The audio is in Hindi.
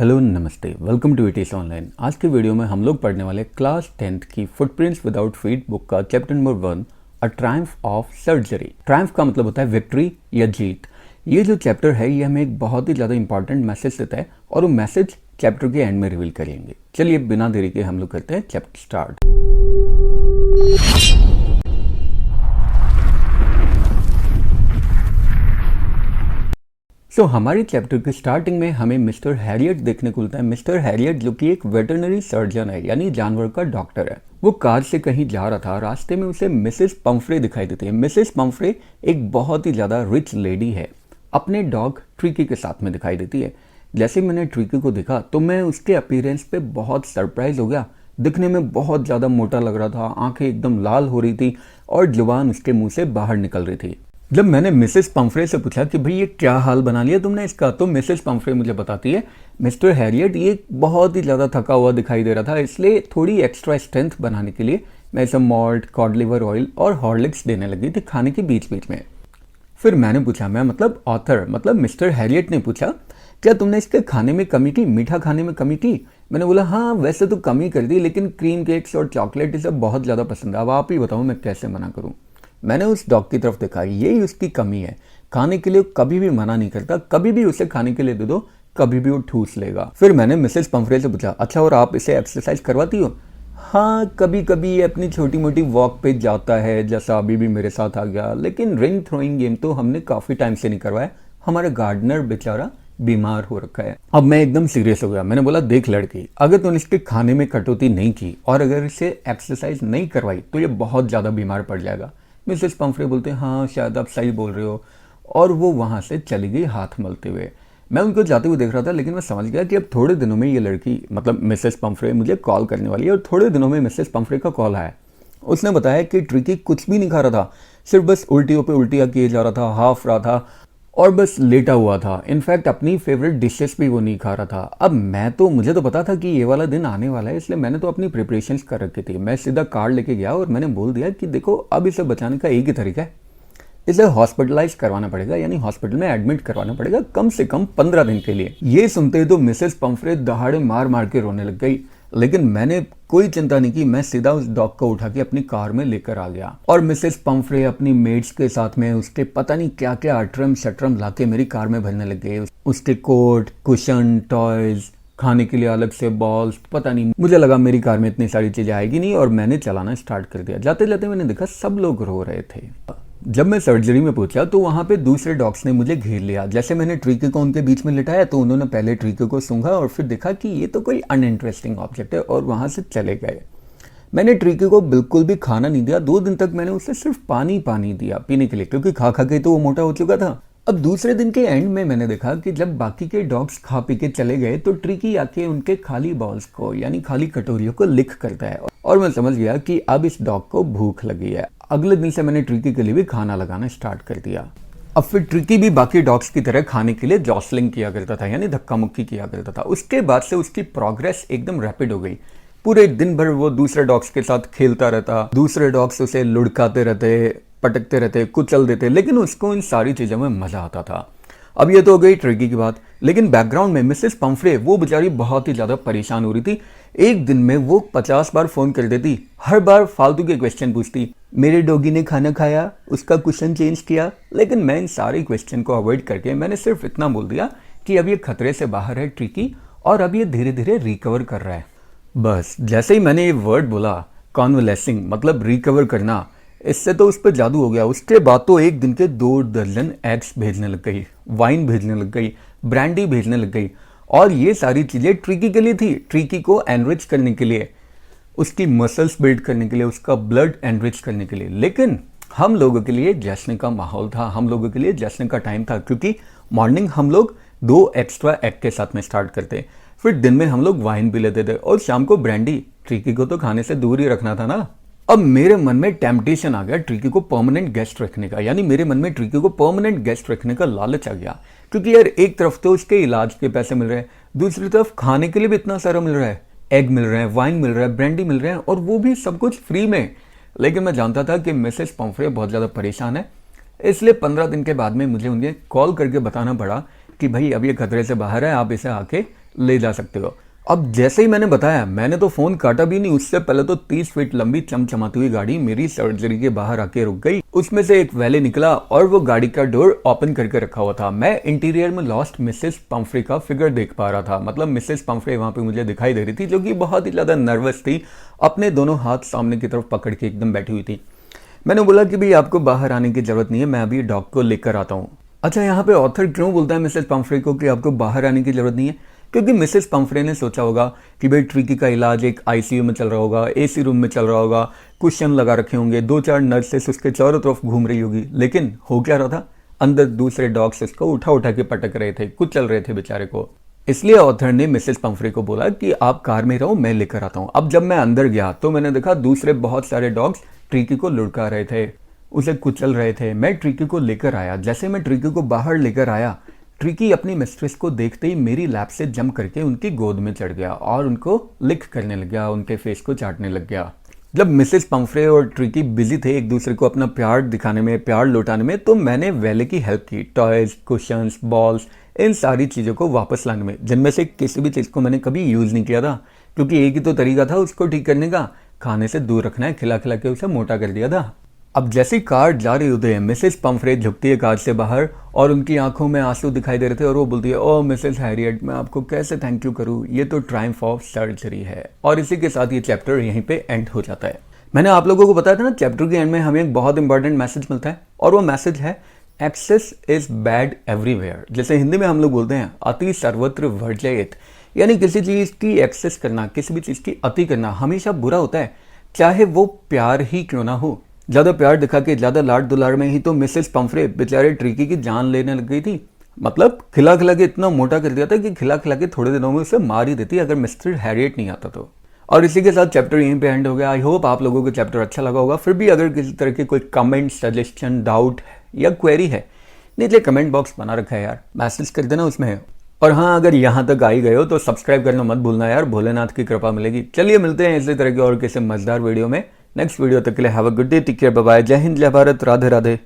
हेलो नमस्ते, वेलकम टू इटीज ऑनलाइन। आज के वीडियो में हम लोग पढ़ने वाले क्लास 10th की फुटप्रिंट्स विदाउट फीट बुक का chapter number 1 a Triumph of surgery. Triumph का मतलब होता है विक्ट्री या जीत। ये जो चैप्टर है ये हमें एक बहुत ही ज़्यादा इंपॉर्टेंट मैसेज देता है और वो मैसेज चैप्टर के एंड में रिवील करेंगे। चलिए बिना देरी के हम लोग करते हैं चैप्टर स्टार्ट। हमारी चैप्टर के स्टार्टिंग में हमें मिस्टर हैरियट देखने को मिलता है। मिस्टर हैरियट जो कि एक वेटरनरी सर्जन है, यानी जानवर का डॉक्टर है। वो कार से कहीं जा रहा था, रास्ते में उसे मिसेस पंफ्रे दिखाई देती है। मिसेस पंफ्रे एक बहुत ही ज़्यादा रिच लेडी है, अपने डॉग ट्रिकी के साथ में दिखाई देती है। जैसे मैंने ट्रिकी को देखा तो मैं उसके अपीयरेंस पे बहुत सरप्राइज हो गया। दिखने में बहुत ज़्यादा मोटा लग रहा था, आंखें एकदम लाल हो रही थी और जुबान उसके मुंह से बाहर निकल रही थी। जब मैंने मिसेस पंफ्रे से पूछा कि भाई ये क्या हाल बना लिया तुमने इसका, तो मिसेस पंफ्रे मुझे बताती है मिस्टर हैरियट ये बहुत ही ज़्यादा थका हुआ दिखाई दे रहा था, इसलिए थोड़ी एक्स्ट्रा स्ट्रेंथ बनाने के लिए मैं इसे मॉल्ट, कॉड लिवर ऑयल और हॉर्लिक्स देने लगी थी खाने के बीच बीच में। फिर मैंने पूछा, मैं मतलब ऑथर मतलब मिस्टर हैरियट ने पूछा क्या तुमने इसके खाने में कमी की, मीठा खाने में कमी की? मैंने बोला हाँ वैसे तो कमी कर दी, लेकिन क्रीम केक्स और चॉकलेट ये सब बहुत ज़्यादा पसंद है। अब आप ही बताओ मैं कैसे मना करूँ। मैंने उस डॉग की तरफ देखा, यही उसकी कमी है, खाने के लिए कभी भी मना नहीं करता, कभी भी उसे खाने के लिए दे दो कभी भी वो ठूस लेगा। फिर मैंने मिसेस पंफ्रे से पूछा अच्छा और आप इसे एक्सरसाइज करवाती हो? हाँ कभी कभी ये अपनी छोटी मोटी वॉक पे जाता है, जैसा अभी भी मेरे साथ आ गया, लेकिन रिंग थ्रोइंग गेम तो हमने काफ़ी टाइम से नहीं करवाया, हमारा गार्डनर बेचारा बीमार हो रखा है। अब मैं एकदम सीरियस हो गया। मैंने बोला देख लड़की, अगर तूने इसके खाने में कटौती नहीं की और अगर इसे एक्सरसाइज नहीं करवाई तो ये बहुत ज़्यादा बीमार पड़ जाएगा। मिसेस पंफ्रे बोलते हैं हाँ शायद आप सही बोल रहे हो, और वो वहाँ से चली गई हाथ मलते हुए। मैं उनको जाते हुए देख रहा था, लेकिन मैं समझ गया कि अब थोड़े दिनों में ये लड़की मतलब मिसेस पंफ्रे मुझे कॉल करने वाली है। और थोड़े दिनों में मिसेस पंफ्रे का कॉल आया। उसने बताया कि ट्रिकी कुछ भी नहीं खा रहा था, सिर्फ बस उल्टियों पे उल्टियाँ किए जा रहा था, हाफ रहा था और बस लेटा हुआ था। इनफैक्ट अपनी फेवरेट डिशेस भी वो नहीं खा रहा था। अब मुझे तो पता था कि ये वाला दिन आने वाला है, इसलिए मैंने तो अपनी प्रिपरेशंस कर रखी थी। मैं सीधा कार्ड लेके गया और मैंने बोल दिया कि देखो अब इसे बचाने का एक ही तरीका है, इसे हॉस्पिटलाइज करवाना पड़ेगा, यानी हॉस्पिटल में एडमिट करवाना पड़ेगा कम से कम 15 दिन के लिए। ये सुनते ही तो मिसेस पंफ्रे दहाड़े मार मार के रोने लग गई, लेकिन मैंने कोई चिंता नहीं की। मैं सीधा उस डॉग को उठा के अपनी कार में लेकर आ गया और मिसेस पंफ्रे अपनी मेड्स के साथ में उसके पता नहीं क्या क्या अटरम शटरम लाके मेरी कार में भरने लग गए। उसके कोट, कुशन, टॉयज, खाने के लिए अलग से बॉल्स, पता नहीं, मुझे लगा मेरी कार में इतनी सारी चीजें आएगी नहीं और मैंने चलाना स्टार्ट कर दिया। जाते जाते मैंने देखा सब लोग रो रहे थे। जब मैं सर्जरी में पहुंचा तो वहां पे दूसरे डॉग्स ने मुझे घेर लिया। जैसे मैंने ट्रिकी को उनके बीच में लिटाया तो उन्होंने पहले ट्रिकी को सूंघा और फिर देखा कि ये तो कोई अनइंटरेस्टिंग ऑब्जेक्ट है और वहां से चले गए। मैंने ट्रिकी को बिल्कुल भी खाना नहीं दिया। 2 दिन तक मैंने उसे सिर्फ पानी दिया पीने के लिए, क्योंकि खा खा के तो वो मोटा हो चुका था। अब दूसरे दिन के एंड में मैंने देखा कि जब बाकी के डॉग्स खा पी के चले गए तो ट्रिकी आके उनके खाली बॉल्स को यानी खाली कटोरियों को लिक करता है और मैं समझ गया कि अब इस डॉग को भूख लगी है। अगले दिन से मैंने ट्रिकी के लिए भी खाना लगाना स्टार्ट कर दिया। अब फिर ट्रिकी भी बाकी डॉग्स की तरह खाने के लिए जॉसलिंग किया करता था, यानी धक्का मुक्की किया करता था। उसके बाद से उसकी प्रोग्रेस एकदम रैपिड हो गई। पूरे दिन भर वो दूसरे डॉग्स के साथ खेलता रहता, दूसरे डॉग्स उसे लुढ़काते रहते, पटकते रहते, कुचल देते, लेकिन उसको इन सारी चीज़ों में मज़ा आता था। अब ये तो हो गई ट्रिकी की बात, लेकिन बैकग्राउंड में मिसेस पंफ्रे वो बेचारी बहुत ही ज़्यादा परेशान हो रही थी। एक दिन में वो 50 बार फ़ोन कर देती, हर बार फालतू के क्वेश्चन पूछती। मेरे डॉगी ने खाना खाया, उसका कुशन चेंज किया, लेकिन मैं इन सारे क्वेश्चन को अवॉइड करके मैंने सिर्फ इतना बोल दिया कि अब ये खतरे से बाहर है ट्रिकी और अब ये धीरे धीरे रिकवर कर रहा है। बस जैसे ही मैंने ये वर्ड बोला कॉन्वलेसिंग मतलब रिकवर करना, इससे तो उस पर जादू हो गया। उसके बाद तो एक दिन के 2 दर्जन एग्स भेजने लग गई, वाइन भेजने लग गई, ब्रांडी भेजने लग गई और ये सारी चीज़ें ट्रिकी के लिए थी, ट्रिकी को एनरिच करने के लिए, उसकी मसल्स बिल्ड करने के लिए, उसका ब्लड एनरिच करने के लिए। लेकिन हम लोगों के लिए जश्न का माहौल था, हम लोगों के लिए जश्न का टाइम था, क्योंकि मॉर्निंग हम लोग 2 एक्स्ट्रा एग के साथ में स्टार्ट करते, फिर दिन में हम लोग वाइन भी लेते थे और शाम को ब्रांडी। ट्रिकी को तो खाने से दूर ही रखना था ना। अब मेरे मन में टेम्पटेशन आ गया ट्रिकी को परमानेंट गेस्ट रखने का, यानी मेरे मन में ट्रिकी को परमानेंट गेस्ट रखने का लालच आ गया, क्योंकि यार एक तरफ तो उसके इलाज के पैसे मिल रहे हैं, दूसरी तरफ खाने के लिए भी इतना सारा मिल रहा है, एग मिल रहे हैं, वाइन मिल रहा है, ब्रांडी मिल रहे हैं और वो भी सब कुछ फ्री में। लेकिन मैं जानता था कि मिसेस पंफ्रे बहुत ज़्यादा परेशान है, इसलिए 15 दिन के बाद में मुझे उन्हें कॉल करके बताना पड़ा कि भाई अब ये खतरे से बाहर है, आप इसे आके ले जा सकते हो। अब जैसे ही मैंने बताया, मैंने तो फ़ोन काटा भी नहीं, उससे पहले तो 30 फीट लंबी चमचमाती हुई गाड़ी मेरी सर्जरी के बाहर आके रुक गई। उसमें से एक वैले निकला और वो गाड़ी का डोर ओपन करके रखा हुआ था। मैं इंटीरियर में लॉस्ट मिसेस पंफ्रे का फिगर देख पा रहा था। मतलब मिसेस पंफ्रे वहां पे मुझे दिखाई दे रही थी, जो कि बहुत ही ज़्यादा नर्वस थी, अपने दोनों हाथ सामने की तरफ पकड़ के एकदम बैठी हुई थी। मैंने बोला कि भाई आपको बाहर आने की जरूरत नहीं है, मैं अभी डॉग को लेकर आता हूँ। अच्छा, यहाँ पे ऑथर क्यों बोलता है मिसेस पंफ्रे को कि आपको बाहर आने की जरूरत नहीं है? क्योंकि मिसेस पंफ्रे ने सोचा होगा कि भाई ट्रिकी का इलाज एक आईसीयू में चल रहा होगा, एसी रूम में चल रहा होगा, कुशन लगा रखे होंगे, 2-4 नर्सेस उसके चारों तरफ घूम रही होगी। लेकिन हो क्या रहा था, अंदर दूसरे डॉग्स उसको उठा उठा के पटक रहे थे, कुछ चल रहे थे बेचारे को। इसलिए ऑथर ने मिसेस पंफ्रे को बोला कि आप कार में रहो, मैं लेकर आता हूँ। अब जब मैं अंदर गया तो मैंने देखा दूसरे बहुत सारे डॉग्स ट्रिकी को लुढ़का रहे थे, उसे कुचल रहे थे। मैं ट्रिकी को लेकर आया। जैसे मैं ट्रिकी को बाहर लेकर आया, ट्रिकी अपनी मिस्ट्रेस को देखते ही मेरी लैप से जंप करके उनकी गोद में चढ़ गया और उनको लिक करने लग गया, उनके फेस को चाटने लग गया। जब मिसेस पंफ्रे और ट्रिकी बिजी थे एक दूसरे को अपना प्यार दिखाने में, प्यार लौटाने में, तो मैंने वैले की हेल्प की। टॉयज, कुशंस, बॉल्स, इन सारी चीज़ों को वापस लाने में, जिनमें से किसी भी चीज़ को मैंने कभी यूज़ नहीं किया था, क्योंकि एक ही तो तरीका था उसको ठीक करने का, खाने से दूर रखना है, खिला खिला के उसे मोटा कर दिया था। अब जैसी कार जा रही होती है, मिसेस पंफ्रे झुकती है कार से बाहर और उनकी आंखों में आंसू दिखाई दे रहे थे और वो बोलती है, ओह मिसेस हैरियट, मैं आपको कैसे थैंक यू करूँ, ये तो ट्रायम्फ ऑफ सर्जरी है। और इसी के साथ ये चैप्टर यहीं पे एंड हो जाता है। मैंने आप लोगों को बताया था ना, चैप्टर के एंड में हमें एक बहुत इंपॉर्टेंट मैसेज मिलता है और वो मैसेज है एक्सेस इज बैड एवरीवेयर। जैसे हिंदी में हम लोग बोलते हैं अति सर्वत्र वर्जयेत, यानी किसी चीज़ की एक्सेस करना, किसी भी चीज़ की अति करना हमेशा बुरा होता है, चाहे वो प्यार ही क्यों ना हो। ज़्यादा प्यार दिखा के, ज़्यादा लाड दुलार में ही तो मिसेस पंफ्रे बेचारे ट्रिकी की जान लेने लग गई थी। मतलब खिला खिला के इतना मोटा कर दिया था कि खिला खिला के थोड़े दिनों में उसे मार ही देती अगर मिस्टर हैरियट नहीं आता तो। और इसी के साथ चैप्टर यहीं पे एंड हो गया। आई होप आप लोगों को चैप्टर अच्छा लगा होगा। फिर भी अगर किसी तरह के कोई कमेंट, सजेशन, डाउट या क्वेरी है, नीचे कमेंट बॉक्स बना रखा है यार, मैसेज कर देना उसमें। और हाँ, अगर यहाँ तक आ ही गए हो तो सब्सक्राइब करना मत भूलना यार, भोलेनाथ की कृपा मिलेगी। चलिए मिलते हैं इसी तरह के और किसी मजेदार वीडियो में नेक्स्ट वीडियो तक के लिए have a good day, take care, bye bye, जय हिंद, जय भारत, राधे राधे।